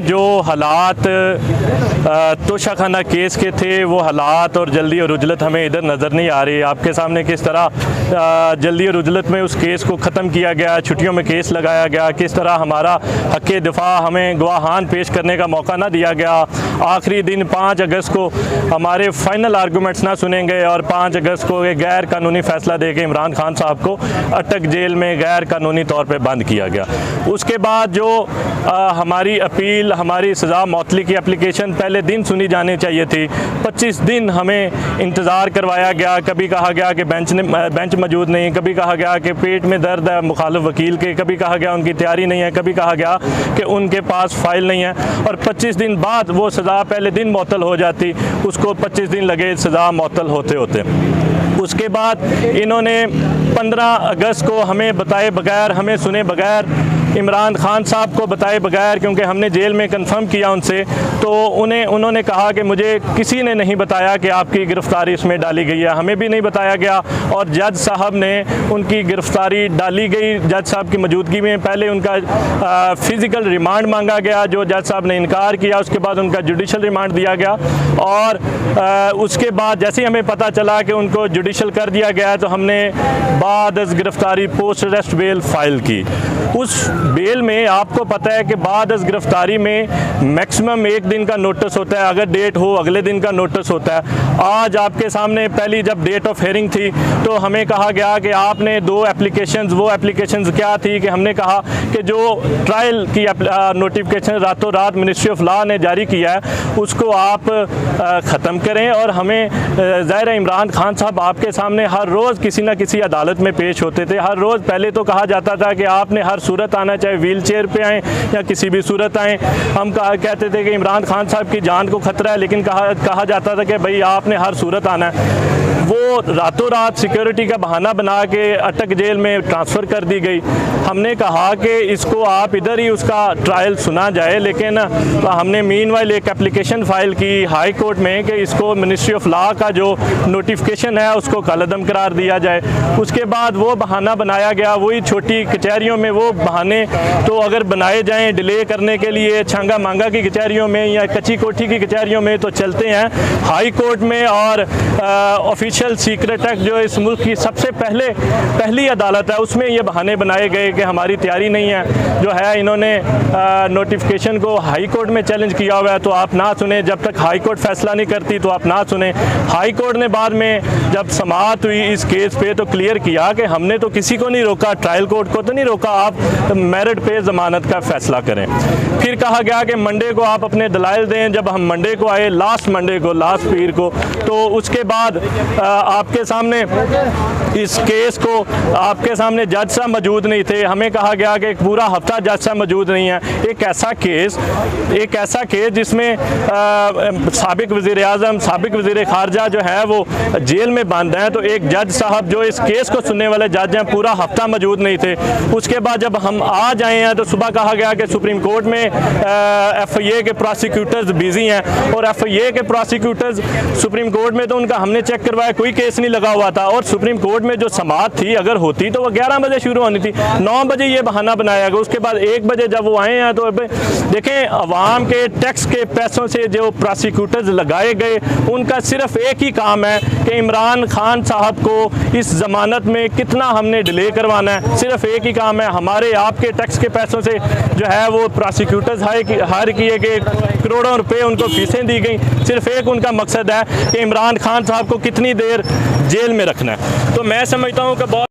जो हालात तोशाखाना केस के थे वो हालात और जल्दी और उजलत हमें इधर नज़र नहीं आ रही। आपके सामने किस तरह जल्दी और उजलत में उस केस को ख़त्म किया गया, छुट्टियों में केस लगाया गया, किस तरह हमारा हक़ दिफा हमें गवाहान पेश करने का मौका ना दिया गया। आखिरी दिन 5 अगस्त को हमारे फाइनल आर्गूमेंट्स ना सुने गए और 5 अगस्त को एक गैर कानूनी फ़ैसला दे के इमरान खान साहब को अटक जेल में गैर कानूनी तौर पर बंद किया गया। उसके बाद जो हमारी अपील, हमारी सज़ा मौतली की एप्लीकेशन पहले दिन सुनी जानी चाहिए थी, 25 दिन हमें इंतज़ार करवाया गया। कभी कहा गया कि बेंच मौजूद नहीं, कभी कहा गया कि पेट में दर्द है मुखालिफ वकील के, कभी कहा गया उनकी तैयारी नहीं है, कभी कहा गया कि उनके पास फ़ाइल नहीं है। और 25 दिन बाद वो सज़ा पहले दिन मुअत्तल हो जाती, उसको 25 दिन लगे सज़ा मुअत्तल होते होते। उसके बाद इन्होंने 15 अगस्त को हमें बताए बगैर, हमें सुने बगैर, इमरान खान साहब को बताए बगैर, क्योंकि हमने जेल में कंफर्म किया उनसे, तो उन्होंने कहा कि मुझे किसी ने नहीं बताया कि आपकी गिरफ़्तारी इसमें डाली गई है, हमें भी नहीं बताया गया। और जज साहब ने उनकी गिरफ़्तारी डाली गई जज साहब की मौजूदगी में। पहले उनका फ़िज़िकल रिमांड मांगा गया, जो जज साहब ने इनकार किया। उसके बाद उनका जुडिशल रिमांड दिया गया और उसके बाद जैसे ही हमें पता चला कि उनको जुडिशल कर दिया गया तो हमने बाद अज़ गिरफ़्तारी पोस्ट अरेस्ट बेल फ़ाइल की। उस बेल में आपको पता है कि बाद अज़ गिरफ़्तारी में मैक्सिमम 1 दिन का नोटिस होता है, अगर डेट हो अगले दिन का नोटिस होता है। आज आपके सामने पहली जब डेट ऑफ हेयरिंग थी तो हमें कहा गया कि आपने 2 एप्लीकेशंस, वो एप्लीकेशंस क्या थी कि हमने कहा कि जो ट्रायल की नोटिफिकेशन रातों रात मिनिस्ट्री ऑफ लॉ ने जारी किया है उसको आप ख़त्म करें। और हमें ज़ाहिर है इमरान खान साहब आपके सामने हर रोज़ किसी न किसी अदालत में पेश होते थे। हर रोज़ पहले तो कहा जाता था कि आपने हर सूरत आना, चाहे व्हील चेयर पे आएँ या किसी भी सूरत आएँ। हम कहते थे कि इमरान खान साहब की जान को ख़तरा है, लेकिन कहा जाता था कि भाई आपने हर सूरत आना है। वो रातों रात सिक्योरिटी का बहाना बना के अटक जेल में ट्रांसफ़र कर दी गई। हमने कहा कि इसको आप इधर ही उसका ट्रायल सुना जाए, लेकिन हमने मीनवाइल एक एप्लीकेशन फ़ाइल की हाई कोर्ट में कि इसको मिनिस्ट्री ऑफ लॉ का जो नोटिफिकेशन है उसको कलअदम करार दिया जाए। उसके बाद वो बहाना बनाया गया, वही छोटी कचहरियों में वो बहाने तो अगर बनाए जाएँ डिले करने के लिए छांगा मांगा की कचहरियों में या कच्ची कोठी की कचहरियों में तो चलते हैं, हाई कोर्ट में और ऑफिशियल सीक्रेट एक्ट जो इस मुल्क की सबसे पहली अदालत है उसमें ये बहाने बनाए गए कि हमारी तैयारी नहीं है। जो है इन्होंने नोटिफिकेशन को हाई कोर्ट में चैलेंज किया हुआ है, तो आप ना सुने, जब तक हाई कोर्ट फैसला नहीं करती तो आप ना सुने। हाई कोर्ट ने बाद में जब समाअत हुई इस केस पे तो क्लियर किया कि हमने तो किसी को नहीं रोका, ट्रायल कोर्ट को तो नहीं रोका, आप मेरिट पे ज़मानत का फैसला करें। फिर कहा गया कि मंडे को आप अपने दलाइल दें। जब हम मंडे को आए, लास्ट मंडे को, लास्ट पीर को, तो उसके बाद आपके सामने इस केस को आपके सामने जज साहब मौजूद नहीं थे। हमें कहा गया कि एक पूरा हफ्ता जज साहब मौजूद नहीं है। एक ऐसा केस जिसमें साबिक वज़ीर-ए-आज़म, साबिक वज़ीर ख़ारजा जो है वो जेल में बंद हैं, तो एक जज साहब जो इस केस को सुनने वाले जज हैं पूरा हफ्ता मौजूद नहीं थे। उसके बाद जब हम आज आए हैं तो सुबह कहा गया कि सुप्रीम कोर्ट में FIA के प्रोसिक्यूटर्स बिजी हैं, और FIA के प्रोसिक्यूटर्स सुप्रीम कोर्ट में तो उनका हमने चेक करवाया कोई केस नहीं लगा हुआ था। और सुप्रीम कोर्ट में जो समाअत थी अगर होती तो वह 11 बजे शुरू होनी थी, 9 बजे ये बहाना बनाया गया। उसके बाद 1 बजे जब वो आए हैं तो देखें अवाम के टैक्स के पैसों से जो प्रोसिक्यूटर्स लगाए गए उनका सिर्फ एक ही काम है कि इमरान खान साहब को इस ज़मानत में कितना हमने डिले करवाना है। सिर्फ एक ही काम है, हमारे आपके टैक्स के पैसों से जो है वो प्रोसिक्यूटर्स हायर किए गए, करोड़ों रुपए उनको फीसें दी गई। सिर्फ एक उनका मकसद है कि इमरान खान साहब को कितनी देर जेल में रखना है। तो मैं समझता हूँ कि बहुत